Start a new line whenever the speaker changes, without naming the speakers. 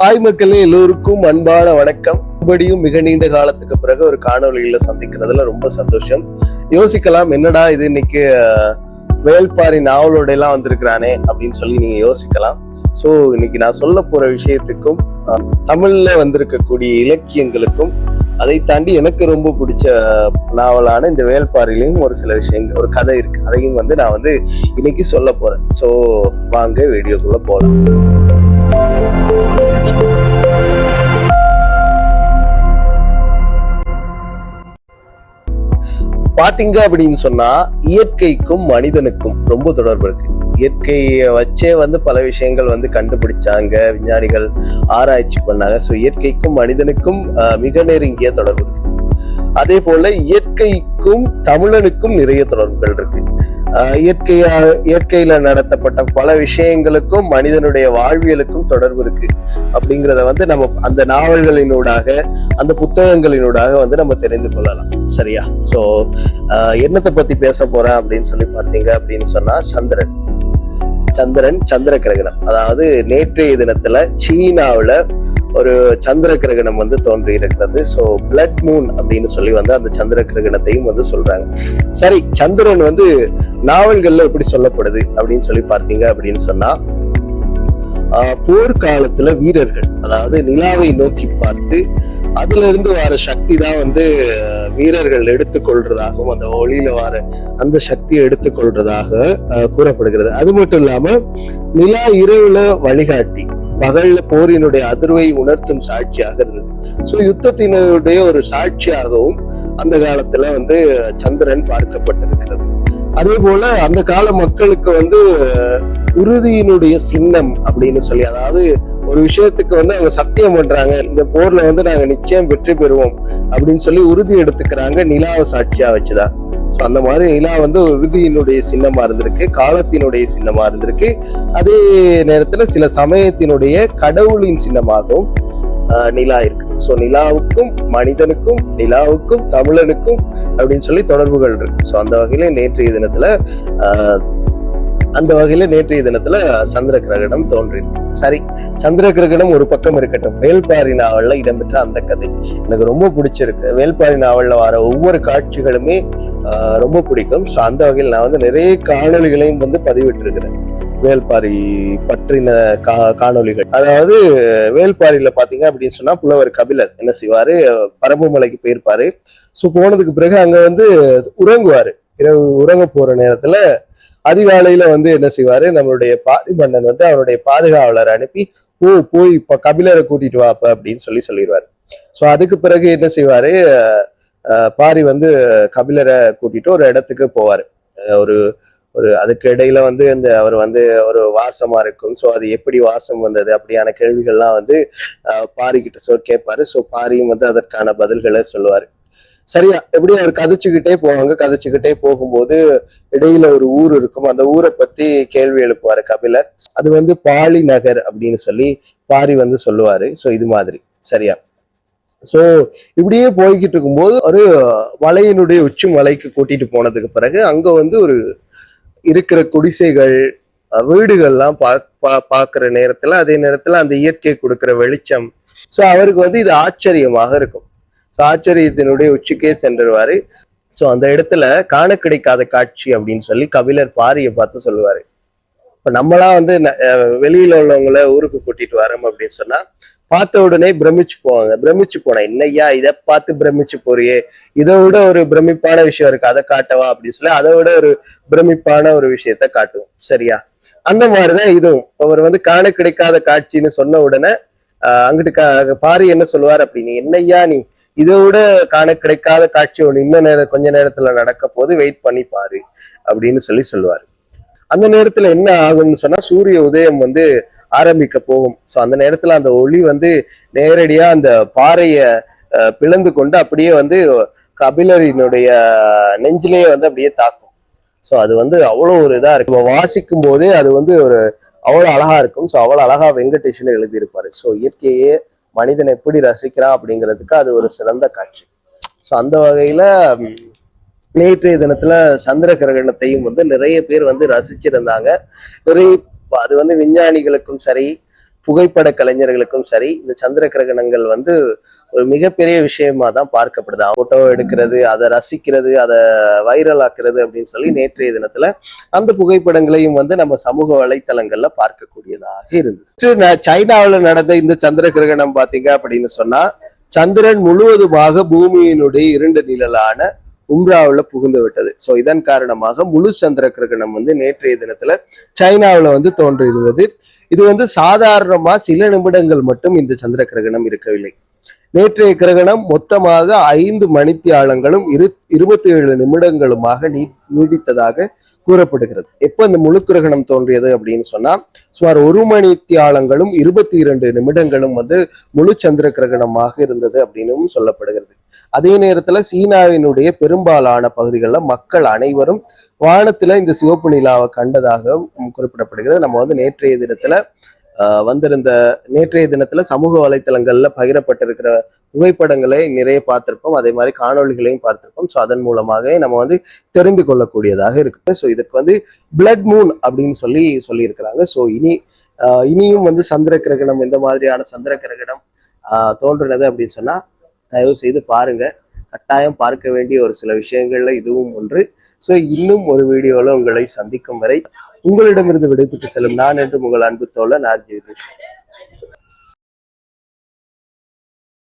தாய் மக்களே எல்லோருக்கும் அன்பான வணக்கம். மறுபடியும் மிக நீண்ட காலத்துக்கு பிறகு ஒரு காணொலியில சந்திக்கிறதுல ரொம்ப சந்தோஷம். யோசிக்கலாம், என்னடா இது இன்னைக்கு வேள்பாரி நாவலோட எல்லாம் வந்திருக்கிறானே அப்படின்னு சொல்லி நீங்க யோசிக்கலாம். சோ இன்னைக்கு நான் சொல்ல போற விஷயத்துக்கும் தமிழ்ல வந்திருக்கக்கூடிய இலக்கியங்களுக்கும் அதை தாண்டி எனக்கு ரொம்ப பிடிச்ச நாவலான இந்த வேள்பாரிலையும் ஒரு சில விஷயங்கள், ஒரு கதை இருக்கு. அதையும் நான் இன்னைக்கு சொல்ல போறேன். சோ வாங்க வீடியோக்குள்ள போலாம். பாத்தீங்க அப்படின்னு சொன்னா இயற்கைக்கும் மனிதனுக்கும் ரொம்ப தொடர்பு இருக்கு. இயற்கையை வச்சே பல விஷயங்கள் கண்டுபிடிச்சாங்க, விஞ்ஞானிகள் ஆராய்ச்சி பண்ணாங்க. சோ இயற்கைக்கும் மனிதனுக்கும் மிக நெருங்கிய தொடர்பு இருக்கு. அதே போல இயற்கைக்கும் தமிழனுக்கும் நிறைய தொடர்புகள் இருக்கு. இயற்கையில நடத்தப்பட்ட பல விஷயங்களுக்கும் மனிதனுடைய வாழ்வியலுக்கும் தொடர்பு இருக்கு அப்படிங்கிறத நம்ம அந்த நாவல்களினூடாக, அந்த புத்தகங்களினூடாக நம்ம தெரிந்து கொள்ளலாம். சரியா? சோ என்னத்தை பத்தி பேச போறேன் அப்படின்னு சொல்லி பார்த்தீங்க அப்படின்னு சொன்னா சந்திர கிரகணம். அதாவது நேற்றைய தினத்துல சீனாவுல ஒரு சந்திர கிரகணம் தோன்றி இருக்கிறது. சோ பிளட் மூன் அப்படின்னு சொல்லி அந்த சந்திர கிரகணத்தையும் சொல்றாங்க. சரி, சந்திரன் நாவல்கள்ல எப்படி சொல்லப்படுது அப்படின்னு சொல்லி பார்த்தீங்க அப்படின்னு சொன்னா, போர்க்காலத்துல வீரர்கள், அதாவது நிலாவை நோக்கி பார்த்து அதுல இருந்து வர சக்தி தான் வீரர்கள் எடுத்துக்கொள்றதாகவும், அந்த ஒளியில வர அந்த சக்தியை எடுத்துக்கொள்றதாக கூறப்படுகிறது. அது மட்டும் இல்லாம நிலா இரவுல வழிகாட்டி, பகல்ல போரினுடைய அதிர்வை உணர்த்தும் சாட்சியாக இருந்தது. சோ யுத்தத்தினுடைய ஒரு சாட்சியாகவும் அந்த காலத்துல சந்திரன் பார்க்கப்பட்டிருக்கிறது. அதே போல அந்த கால மக்களுக்கு உறுதியினுடைய சின்னம் அப்படின்னு சொல்லி, அதாவது ஒரு விஷயத்துக்கு அவங்க சத்தியம் பண்றாங்க, இந்த போர்ல நாங்க நிச்சயம் வெற்றி பெறுவோம் அப்படின்னு சொல்லி உறுதி எடுத்துக்கிறாங்க, நிலாவை சாட்சியா வச்சுதான். சோ அந்த மாதிரி நிலா உறுதியினுடைய சின்னமா இருந்திருக்கு, காலத்தினுடைய சின்னமா இருந்திருக்கு. அதே நேரத்துல சில சமயத்தினுடைய கடவுளின் சின்னமாகவும் நிலா இருக்கு. சோ நிலாவுக்கும் மனிதனுக்கும், நிலாவுக்கும் தமிழனுக்கும் அப்படின்னு சொல்லி தொடர்புகள் இருக்கு. சோ அந்த வகையில நேற்றைய தினத்துல சந்திர கிரகணம் தோன்றிருக்கு. சரி, சந்திர கிரகணம் ஒரு பக்கம் இருக்கட்டும். வேள்பாரி நாவல்ல இடம்பெற்ற அந்த கதை எனக்கு ரொம்ப பிடிச்சிருக்கு. வேள்பாரி நாவல்ல வர ஒவ்வொரு காட்சிகளுமே ரொம்ப பிடிக்கும். சோ அந்த வகையில் நான் நிறைய காணொலிகளையும் பதிவிட்டு இருக்கிறேன், வேள்பாரி பற்றின காணொலிகள். அதாவது வேள்பாரியில பாத்தீங்க அப்படின்னு சொன்னா, புலவர் கபிலர் என்ன செய்வாரு, பரம்புமலைக்கு போயிருப்பாரு. சோ போனதுக்கு பிறகு அங்க உறங்குவாரு. இரவு உறங்க போற நேரத்துல அதிகாலையில என்ன செய்வாரு, நம்மளுடைய பாரி மன்னன் அவருடைய பாதுகாவலர் அனுப்பி, போய் இப்ப கபிலரை கூட்டிட்டு வாப்ப அப்படின்னு சொல்லிடுவாரு. சோ அதுக்கு பிறகு என்ன செய்வாரு, பாரி கபிலரை கூட்டிட்டு ஒரு இடத்துக்கு போவாரு. ஒரு அதுக்கு இடையில இந்த அவர் ஒரு வாசமா இருக்கும். சோ அது எப்படி வாசம் வந்தது அப்படியான கேள்விகள்லாம் பாரிக்கிட்ட கேட்பாரு. சோ பாரியும் அதற்கான பதில்களை சொல்லுவாரு. சரியா? எப்படி அவர் கதைச்சுக்கிட்டே போவாங்க. கதைச்சுக்கிட்டே போகும்போது இடையில ஒரு ஊர் இருக்கும், அந்த ஊரை பத்தி கேள்வி எழுப்புவாரு கபிலர். அது பாலி நகர் அப்படின்னு சொல்லி பாரி சொல்லுவாரு. சோ இது மாதிரி. சரியா? சோ இப்படியே போய்கிட்டு இருக்கும்போது ஒரு மலையினுடைய உச்சி மலைக்கு கூட்டிட்டு போனதுக்கு பிறகு அங்க ஒரு இருக்கிற குடிசைகள், வீடுகள்லாம் பாக்குற நேரத்துல, அதே நேரத்துல அந்த இயற்கை கொடுக்கிற வெளிச்சம், சோ அவருக்கு இது ஆச்சரியமாக இருக்கும். ஆச்சரியத்தினுடைய உச்சிக்கே சென்றுவாரு. சோ அந்த இடத்துல காண கிடைக்காத காட்சி அப்படின்னு சொல்லி கபிலர் பாரியை பார்த்து சொல்லுவாரு. இப்ப நம்மளாம் வெளியில உள்ளவங்களை ஊருக்கு கூட்டிட்டு வரோம் அப்படின்னு சொன்னா பார்த்த உடனே பிரமிச்சு போவாங்க. பிரமிச்சு போனா, என்னையா இதை பார்த்து பிரமிச்சு போறியே, இதை விட ஒரு பிரமிப்பான விஷயம் இருக்கு, அதை காட்டவா அப்படின்னு சொல்லி அதை விட ஒரு பிரமிப்பான ஒரு விஷயத்த காட்டுவோம். சரியா? அந்த மாதிரிதான் இதுவும். அவர் காண கிடைக்காத காட்சின்னு சொன்ன உடனே அங்கிட்டு பாரி என்ன சொல்லுவார் அப்படின்னு, என்னையா நீ இதை விட காண கிடைக்காத காட்சி ஒண்ணு இன்னும் கொஞ்ச நேரத்துல நடக்க போது, வெயிட் பண்ணி பாரு அப்படின்னு சொல்லுவாரு. அந்த நேரத்துல என்ன ஆகும்னு சொன்னா, சூரிய உதயம் ஆரம்பிக்க போகும். சோ அந்த நேரத்துல அந்த ஒளி நேரடியா அந்த பாறைய பிளந்து கொண்டு அப்படியே கபிலரினுடைய நெஞ்சிலேயே அப்படியே தாக்கும். சோ அது அவ்வளவு ஒரு இதா இருக்கு. வாசிக்கும் போதே அது ஒரு அவ்வளவு அழகா இருக்கும். சோ அவ்வளவு அழகா வெங்கடேஷன் எழுதியிருப்பாரு. சோ இயற்கையே மனிதன் எப்படி ரசிக்கிறான் அப்படிங்கிறதுக்கு அது ஒரு சிறந்த காட்சி. சோ அந்த வகையில நேற்றைய தினத்துல சந்திர கிரகணத்தையும் நிறைய பேர் ரசிச்சிருந்தாங்க. நிறைய அது விஞ்ஞானிகளுக்கும் சரி, புகைப்பட கலைஞர்களுக்கும் சரி இந்த சந்திர கிரகணங்கள் வந்து ஒரு மிகப்பெரிய விஷயமா தான் பார்க்கப்படுது. போட்டோ எடுக்கிறது, அதை ரசிக்கிறது, அதை வைரல் ஆக்குறது அப்படின்னு சொல்லி நேற்றைய தினத்துல அந்த புகைப்படங்களையும் வந்து நம்ம சமூக வலைத்தளங்கள்ல பார்க்கக்கூடியதாக இருந்தது. சைனாவில் நடந்த இந்த சந்திர கிரகணம் பாத்தீங்க அப்படின்னு சொன்னா சந்திரன் முழுவதுமாக பூமியினுடைய இருண்ட நிழலான உம்ராவுல புகுந்து விட்டது. சோ இதன் காரணமாக முழு சந்திர கிரகணம் வந்து நேற்றைய தினத்துல சைனாவுல வந்து தோன்றியிருந்தது. இது வந்து சாதாரணமா சில நிமிடங்கள் மட்டும் இந்த சந்திர கிரகணம் இருக்கவில்லை. நேற்றைய கிரகணம் மொத்தமாக 5 மணித்தியாலங்களும் 27 நிமிடங்களுமாக நீடித்ததாக கூறப்படுகிறது. எப்ப இந்த முழு கிரகணம் தோன்றியது அப்படின்னு சொன்னா சுமார் 1 மணித்தியாலங்களும் 22 நிமிடங்களும் வந்து முழு சந்திர கிரகணமாக இருந்தது அப்படின்னு சொல்லப்படுகிறது. அதே நேரத்துல சீனாவினுடைய பெரும்பாலான பகுதிகளில் மக்கள் அனைவரும் வானத்துல இந்த சிவப்பு நிலாவை கண்டதாக குறிப்பிடப்படுகிறது. நம்ம வந்து நேற்றைய தினத்துல சமூக வலைத்தளங்கள்ல பகிரப்பட்டிருக்கிற புகைப்படங்களை நிறைய பார்த்திருப்போம், அதே மாதிரி காணொலிகளையும் பார்த்திருப்போம். ஸோ அதன் மூலமாக நம்ம வந்து தெரிந்து கொள்ளக்கூடியதாக இருக்கு. ஸோ இதற்கு வந்து பிளட் மூன் அப்படின்னு சொல்லியிருக்கிறாங்க. ஸோ இனியும் வந்து சந்திர கிரகணம், இந்த மாதிரியான சந்திர கிரகணம் தோன்றுனது அப்படின்னு சொன்னா தயவு செய்து பாருங்க. கட்டாயம் பார்க்க வேண்டிய ஒரு சில விஷயங்கள்ல இதுவும் ஒன்று. ஸோ இன்னும் ஒரு வீடியோல உங்களை சந்திக்கும் வரை உங்களிடமிருந்து விடைபெற்று செல்லும் நான் என்று உங்கள் அன்பு தோழன் ஆர். ஜெகதீஷ்.